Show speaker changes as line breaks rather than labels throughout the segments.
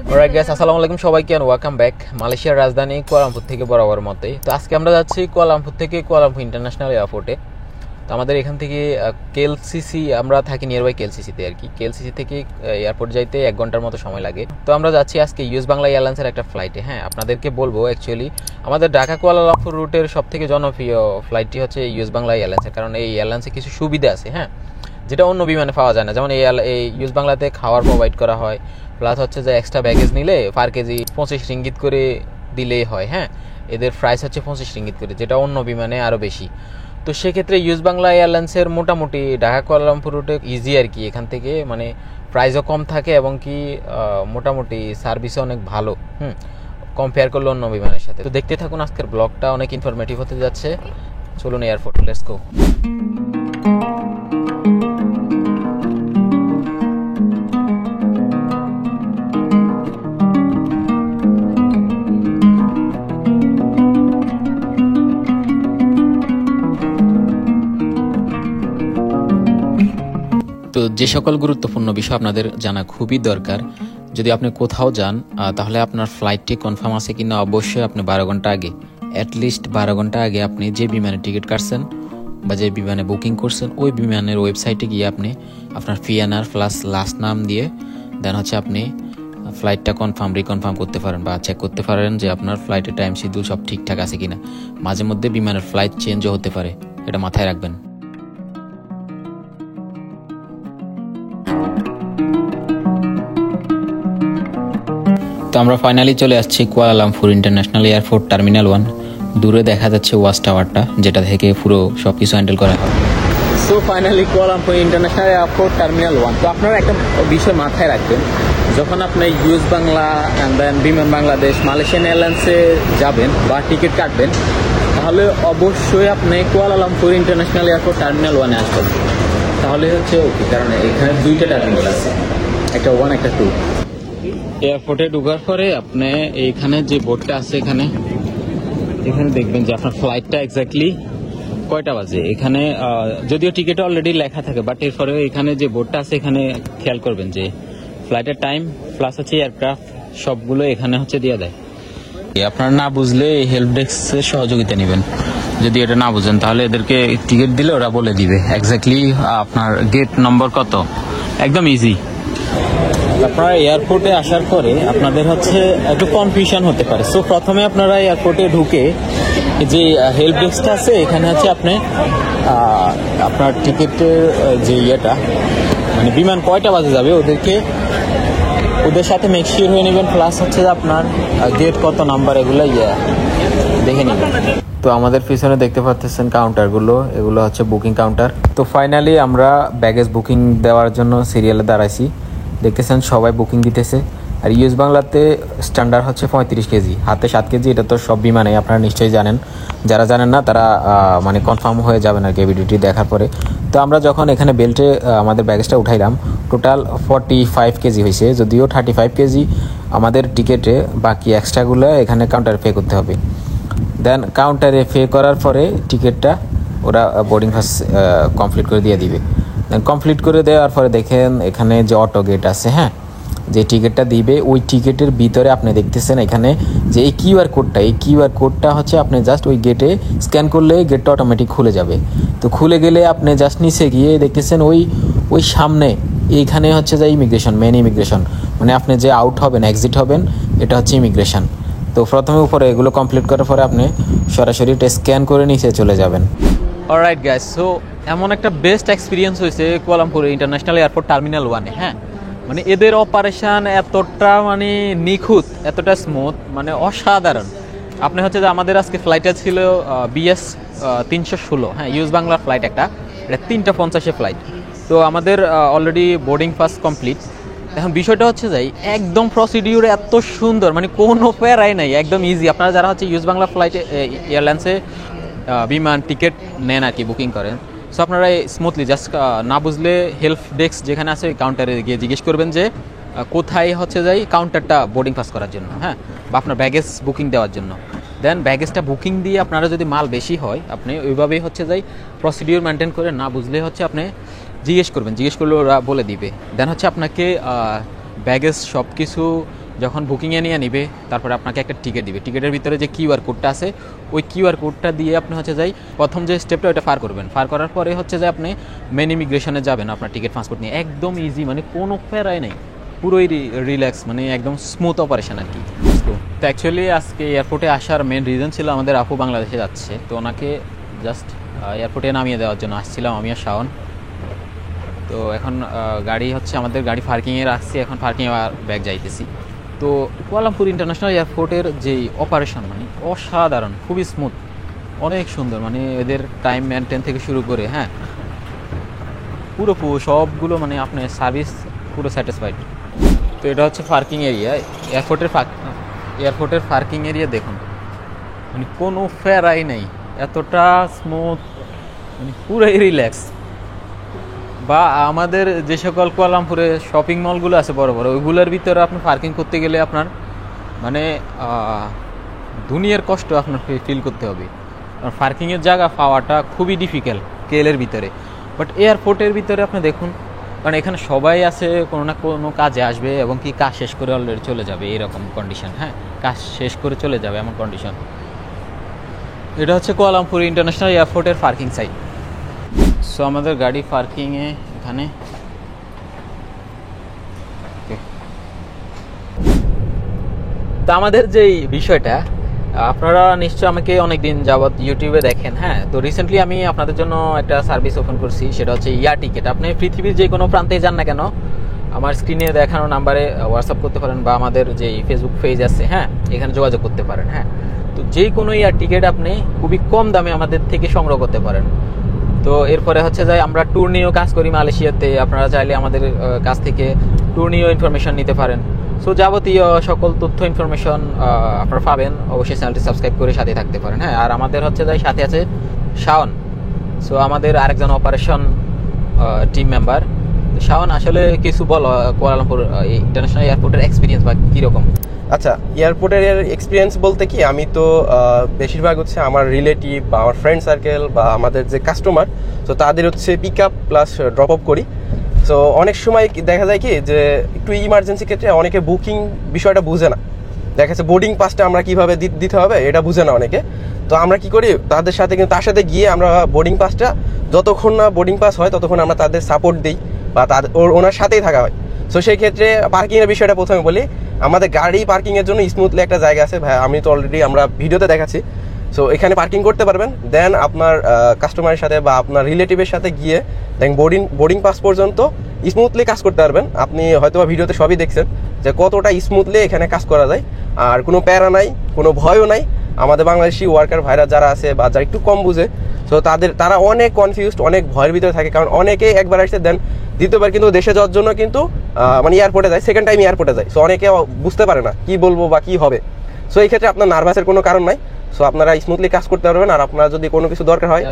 Alright guys, আসসালামু আলাইকুম সবাইকে এন্ড ওয়েলকাম ব্যাক। মালয়েশিয়ার রাজধানী কুয়ালালামপুর থেকে বরাবর মতোই তো আজকে আমরা যাচ্ছি কুয়ালালামপুর থেকে কুয়ালালামপুর ইন্টারন্যাশনাল এয়ারপোর্টে। তো আমাদের এখান থেকে কেএলসিসি, আমরা থাকি নিয়ার বাই কেএলসিসিতে আর কি। কেএলসিসি থেকে এয়ারপোর্ট যাইতে 1 ঘন্টার মতো সময় লাগে। তো আমরা যাচ্ছি আজকে ইউএস বাংলা এয়ারলাইন্সের একটা ফ্লাইটে। হ্যাঁ, আপনাদেরকে বলবো অ্যাকচুয়ালি আমাদের ঢাকা কুয়ালালামপুর রুটের সব থেকে জনপ্রিয় ফ্লাইটটি হচ্ছে ইউএস বাংলা এয়ারলাইন্সের, কারণ এই এয়ারলাইন্সে কিছু সুবিধা আছে, হ্যাঁ, যেটা অন্য বিমানে পাওয়া যায় না। যেমন এই ইউএস বাংলাতে খাওয়ার প্রোভাইড করা হয়, প্লাস হচ্ছে যে এক্সট্রা ব্যাগেজ নিলে পার কেজি 25 রিঙ্গিত করে দিলেই হয়। হ্যাঁ, এদের প্রাইস হচ্ছে 25 রিঙ্গিত করে, যেটা অন্য বিমানে আরও বেশি। তো সেক্ষেত্রে ইউএস বাংলা এয়ারলাইন্সের মোটামুটি ঢাকা কুয়ালালামপুর রুটে ইজি আর কি। এখান থেকে মানে প্রাইসও কম থাকে এবং কি মোটামুটি সার্ভিসও অনেক ভালো, কম্পেয়ার করলে অন্য বিমানের সাথে। তো দেখতে থাকুন, আজকের ব্লগটা অনেক ইনফরমেটিভ হতে যাচ্ছে। চলুন এয়ারপোর্ট, লেটস গো। তো যে সকল গুরুত্বপূর্ণ বিষয় আপনাদের জানা খুবই দরকার। যদি আপনি কোথাও যান তাহলে আপনার ফ্লাইটটি কনফার্ম আছে কিনা অবশ্যই আপনি 12 ঘন্টা আগে, অ্যাটলিস্ট 12 ঘন্টা আগে আপনি যে বিমানে টিকিট কাটছেন বা যে বিমানে বুকিং করছেন ওই বিমানের ওয়েবসাইটে গিয়ে আপনি আপনার পিএনআর প্লাস লাস্ট নাম দিয়ে দেন হচ্ছে আপনি ফ্লাইটটা রিকনফার্ম করতে পারেন বা চেক করতে পারেন যে আপনার ফ্লাইটের টাইম শিডিউল সব ঠিকঠাক আছে কিনা। মাঝে মধ্যে বিমানের ফ্লাইট চেঞ্জও হতে পারে, এটা মাথায় রাখবেন। তো আমরা ফাইনালি চলে আসছি কুয়ালালামপুর ইন্টারন্যাশনাল এয়ারপোর্ট টার্মিনাল 1। দূরে দেখা যাচ্ছে ওয়াচ টাওয়ারটা, যেটা থেকে পুরো সব কিছু হ্যান্ডেল করা হয়। So finally Kuala Lumpur international airport terminal 1। তো আপনারা একটা বিষয় মাথায় রাখবেন, যখন আপনি ইউএস বাংলা অ্যান্ড দেন বিমান বাংলাদেশ, মালয়েশিয়ান এয়ারলাইন্সে যাবেন বা টিকিট কাটবেন, তাহলে অবশ্যই আপনি কুয়ালালামপুর ইন্টারন্যাশনাল এয়ারপোর্ট টার্মিনাল 1-এ আসবেন। তাহলে হচ্ছে ওকে, কারণ এখানে 2টা টার্মিনাল আছে, একটা 1 একটা 2। এয়ারপোর্টে ঢোকার পরে আপনি এইখানে যে বোর্ডটা আছে এখানে দেখবেন যে আপনার ফ্লাইটটা এক্স্যাক্টলি কয়টা বাজে। এখানে যদিও টিকিটে অলরেডি লেখা থাকে, বাট এরপরে এখানে যে বোর্ডটা আছে এখানে খেয়াল করবেন যে ফ্লাইটের টাইম প্লাস হচ্ছে এয়ারক্রাফট সবগুলো এখানে হচ্ছে দিয়ে দেয়। আপনার না বুঝলে হেল্প ডেস্কের সহযোগিতা নেবেন। যদি এটা না বুঝেন তাহলে এদেরকে টিকিট দিলে ওরা বলে দিবে এক্স্যাক্টলি আপনার গেট নম্বর কত, একদম ইজি। আপনারা এয়ারপোর্টে আসার পরে আপনাদের হচ্ছে একটু কনফিউশন হতে পারে। সো প্রথমে আপনারা এয়ারপোর্টে ঢুকে যে হেল্প ডেস্কটা আছে এখানে হচ্ছে আপনি আপনার টিকিটের যে ইয়েটা, মানে বিমান কয়টা বাজে যাবে ওদের সাথে মেক শিওর হয়ে নেবেন, প্লাস হচ্ছে আপনার গেট কত নাম্বার এগুলো দেখে নেবেন। তো আমাদের পিছনে দেখতে পাচ্ছেন কাউন্টারগুলো, এগুলো হচ্ছে বুকিং কাউন্টার। তো ফাইনালি আমরা ব্যাগেজ বুকিং দেওয়ার জন্য সিরিয়ালে দাঁড়াইছি। দেখতেছেন সবাই বুকিং দিতেছে। আর ইউএস বাংলাতে স্ট্যান্ডার্ড হচ্ছে 35 কেজি, হাতে 7 কেজি। এটা তো সব বিমানে আপনারা নিশ্চয়ই জানেন, যারা জানেন না তারা মানে কনফার্ম হয়ে যাবেন আর কি ভিডিওটি দেখার পরে। তো আমরা যখন এখানে বেল্টে আমাদের ব্যাগেজটা উঠাইলাম, টোটাল 45 কেজি হয়েছে, যদিও 35 কেজি আমাদের টিকিটে, বাকি এক্সট্রাগুলো এখানে কাউন্টারে পে করতে হবে। দেন কাউন্টারে পে করার পরে টিকিটটা ওরা বোর্ডিং পাস কমপ্লিট করে দিয়ে দিবে। কমপ্লিট করে দেওয়ার পরে দেখেন এখানে যে অটো গেট আছে, হ্যাঁ, যে টিকিটটা দিবে ওই টিকিটের ভিতরে আপনি দেখতেছেন এখানে যে এই কিউআর কোডটা হচ্ছে আপনি জাস্ট ওই গেটে স্ক্যান করলে গেটটা অটোমেটিক খুলে যাবে। তো খুলে গেলে আপনি জাস্ট নিচে গিয়ে দেখতেছেন ওই সামনে এইখানে হচ্ছে যে মেন ইমিগ্রেশন, মানে আপনি যে আউট হবেন এক্সিট হবেন এটা হচ্ছে ইমিগ্রেশন। তো প্রথমে উপরে এগুলো কমপ্লিট করার পরে আপনি সরাসরি এটা স্ক্যান করে নিচে চলে যাবেন। অলরাইট গাইস, সো এমন একটা বেস্ট এক্সপিরিয়েন্স হয়েছে কুয়ালালামপুর ইন্টারন্যাশনাল এয়ারপোর্ট টার্মিনাল 1-এ। হ্যাঁ, মানে এদের অপারেশন এতটা মানে নিখুঁত, এতটা স্মুথ, মানে অসাধারণ। আপনি হচ্ছে যে আমাদের আজকে ফ্লাইটটা ছিল BS 316, হ্যাঁ, ইউএস বাংলার ফ্লাইট এটা 3:50 ফ্লাইট। তো আমাদের অলরেডি বোর্ডিং পাস কমপ্লিট। এখন বিষয়টা হচ্ছে যাই একদম প্রসিডিউর এত সুন্দর, মানে কোনো প্যারাই নাই, একদম ইজি। আপনারা যারা হচ্ছে ইউএস বাংলা ফ্লাইটে এয়ারলাইন্সে বিমান টিকিট নেন আর কি, বুকিং করেন, সো আপনারা স্মুথলি জাস্ট না বুঝলে হেল্প ডেস্ক যেখানে আছে ওই কাউন্টারে গিয়ে জিজ্ঞেস করবেন যে কোথায় হচ্ছে যাই কাউন্টারটা বোর্ডিং পাস করার জন্য, হ্যাঁ, বা আপনার ব্যাগেজ বুকিং দেওয়ার জন্য। দেন ব্যাগেজটা বুকিং দিয়ে আপনারা যদি মাল বেশি হয় আপনি ওইভাবেই হচ্ছে যাই প্রসিডিউর মেনটেন করে, না বুঝলে হচ্ছে আপনি জিজ্ঞেস করবেন, জিজ্ঞেস করলে ওরা বলে দিবে। দেন হচ্ছে আপনাকে ব্যাগেজ সব কিছু যখন বুকিংয়ে নিয়ে নিবে তারপরে আপনাকে একটা টিকিট দিবে, টিকিটের ভিতরে যে কিউআর কোডটা আছে ওই কিউআর কোডটা দিয়ে আপনি হচ্ছে যাই প্রথম যে স্টেপটা ওটা পার করবেন, পার করার পরে হচ্ছে যে আপনি মেন ইমিগ্রেশনে যাবেন আপনার টিকিট পাসপোর্ট নিয়ে। একদম ইজি, মানে কোনো প্যারাই নেই, পুরোই রিল্যাক্স, মানে একদম স্মুথ অপারেশন আর কি। তো অ্যাকচুয়ালি আজকে এয়ারপোর্টে আসার মেন রিজন ছিল আমাদের আপু বাংলাদেশে যাচ্ছে, তো ওনাকে জাস্ট এয়ারপোর্টে নামিয়ে দেওয়ার জন্য আসছিলাম আমি আর শাওন। তো এখন গাড়ি হচ্ছে আমাদের গাড়ি পার্কিংয়ে রাখছি, এখন পার্কিংয়ে ব্যাগ যাইতেছি। তো কুয়ালালামপুর ইন্টারন্যাশনাল এয়ারপোর্টের যেই অপারেশন মানে অসাধারণ, খুবই স্মুথ, অনেক সুন্দর, মানে এদের টাইম মেনটেন থেকে শুরু করে হ্যাঁ পুরো সবগুলো মানে আপনার সার্ভিস পুরো স্যাটিসফাইড। তো এটা হচ্ছে পার্কিং এরিয়া, এয়ারপোর্টের পার্কিং এরিয়া দেখুন, মানে কোনো ফেরাই নেই, এতটা স্মুথ, মানে পুরোই রিল্যাক্স। বা আমাদের যে সকল কুয়ালালামপুরে শপিং মলগুলো আছে বড় বড়, ওইগুলোর ভিতরে আপনি পার্কিং করতে গেলে আপনার মানে দুনিয়ার কষ্ট আপনার ফিল করতে হবে, কারণ পার্কিংয়ের জায়গা পাওয়াটা খুবই ডিফিকাল্ট কেএলের ভিতরে। বাট এয়ারপোর্টের ভিতরে আপনি দেখুন, কারণ এখানে সবাই আছে কোনো না কোনো কাজে আসবে এবং কি কাজ শেষ করে অলরেডি চলে যাবে, এরকম কন্ডিশন। হ্যাঁ, কাজ শেষ করে চলে যাবে এমন কন্ডিশন। এটা হচ্ছে কুয়ালালামপুর ইন্টারন্যাশনাল এয়ারপোর্টের পার্কিং সাইট। সো আমাদের গাড়ি পার্কিংয়ে এখানে। তো আমাদের যেই বিষয়টা, আপনারা নিশ্চয় আমাকে অনেক দিন যাবৎ ইউটিউবে দেখেন। হ্যাঁ, তো রিসেন্টলি আমি আপনাদের জন্য একটা সার্ভিস ওপেন করছি, সেটা হচ্ছে ইয়ার টিকিট। আপনি পৃথিবীর যে কোনো প্রান্তে যান না কেন, আমার স্ক্রিনে দেখানো নাম্বারে হোয়াটসঅ্যাপ করতে পারেন বা আমাদের যেই ফেসবুক পেজ আছে হ্যাঁ এখানে যোগাযোগ করতে পারেন। হ্যাঁ, তো যে কোনো ইয়ার টিকিট আপনি খুবই কম দামে আমাদের থেকে সংগ্রহ করতে পারেন। তো এরপরে হচ্ছে যে আমরা ট্যুর নিয়েও কাজ করি মালয়েশিয়াতে, আপনারা চাইলে আমাদের কাছ থেকে ট্যুর নিয়েও ইনফরমেশন নিতে পারেন। সো যাবতীয় সকল তথ্য ইনফরমেশন আপনারা পাবেন, অবশ্যই চ্যানেলটি সাবস্ক্রাইব করে সাথে থাকতে পারেন। হ্যাঁ, আর আমাদের হচ্ছে যে সাথে আছে শাওন, সো আমাদের আরেকজন অপারেশন টিম মেম্বার। শাওন, আসলে কিছু বলো কুয়ালালামপুর ইন্টারন্যাশনাল এয়ারপোর্টের এক্সপিরিয়েন্স বা কীরকম?
আচ্ছা, এয়ারপোর্টের এক্সপিরিয়েন্স বলতে কি, আমি তো বেশিরভাগ হচ্ছে আমার রিলেটিভ বা আমার ফ্রেন্ড সার্কেল বা আমাদের যে কাস্টমার, তো তাদের হচ্ছে pick up plus drop up করি। সো অনেক সময় দেখা যায় কি যে একটু ইমার্জেন্সি ক্ষেত্রে অনেকে বুকিং বিষয়টা বুঝে না, দেখা যাচ্ছে বোর্ডিং পাসটা আমরা কিভাবে দিতে হবে এটা বুঝে না অনেকে। তো আমরা কি করি, তাদের সাথে কিন্তু তার সাথে গিয়ে আমরা বোর্ডিং পাসটা যতক্ষণ না বোর্ডিং পাস হয় ততক্ষণ আমরা তাদের সাপোর্ট দিই বা তাদের ওনার সাথেই থাকা হয়। সো সেই ক্ষেত্রে পার্কিংয়ের বিষয়টা প্রথমে বলি, আমাদের গাড়ি পার্কিংয়ের জন্য স্মুথলি একটা জায়গা আছে ভাই, আমি তো অলরেডি আমরা ভিডিওতে দেখাচ্ছি। সো এখানে পার্কিং করতে পারবেন, দেন আপনার কাস্টমারের সাথে বা আপনার রিলেটিভের সাথে গিয়ে দেন বোর্ডিং পাস পর্যন্ত স্মুথলি কাজ করতে পারবেন। আপনি হয়তো বা ভিডিওতে সবই দেখছেন যে কতটা স্মুথলি এখানে কাজ করা যায়, আর কোনো প্যারা নাই, কোনো ভয়ও নাই। আমাদের বাংলাদেশি ওয়ার্কার ভাইরা যারা আছে বা যারা একটু কম বুঝে, সো তারা অনেক কনফিউজড, অনেক ভয়ের ভিতরে থাকে, কারণ অনেকেই একবার আসছে দেন দ্বিতীয়বার কিন্তু দেশে যাওয়ার জন্য কিন্তু মানে এয়ারপোর্টে যায়, সেকেন্ড টাইম এয়ারপোর্টে যায়। সো অনেকে বুঝতে পারে না কি বলবো বা কি হবে। সো এই ক্ষেত্রে আপনার নার্ভাসের কোনো কারণ নাই, সো আপনারা স্মুথলি কাজ করতে পারবেন। আর আপনার যদি কোনো কিছু দরকার হয়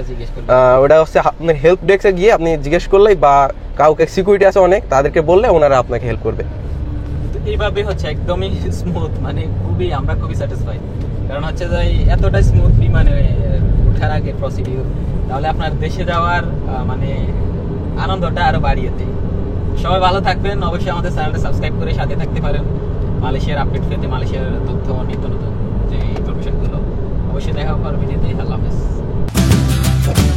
ওটা হচ্ছে আপনার হেল্প ডেস্কে গিয়ে আপনি জিজ্ঞেস করলেই বা কাউকে সিকিউরিটি আছে অনেক, তাদেরকে বললে ওনারা আপনাকে হেল্প করবে।
এইভাবে হচ্ছে একদমই স্মুথ, মানে আমরা খুবই স্যাটিসফাইড, কারণ হচ্ছে যে এতটা স্মুথ মানে ওঠার আগে প্রসিডিউর, তাহলে আপনার দেশে যাওয়ার মানে আনন্দটা আরো বাড়িয়ে দেয়। সবাই ভালো থাকবেন, অবশ্যই আমাদের চ্যানেলটা সাবস্ক্রাইব করে সাথে থাকতে পারেন মালয়েশিয়ার আপডেট পেতে, মালয়েশিয়ার তথ্য নিত্য নতুন যে ইনফরমেশনগুলো। অবশ্যই দেখা হবে ভিডিওতে। আল্লাহ হাফেজ।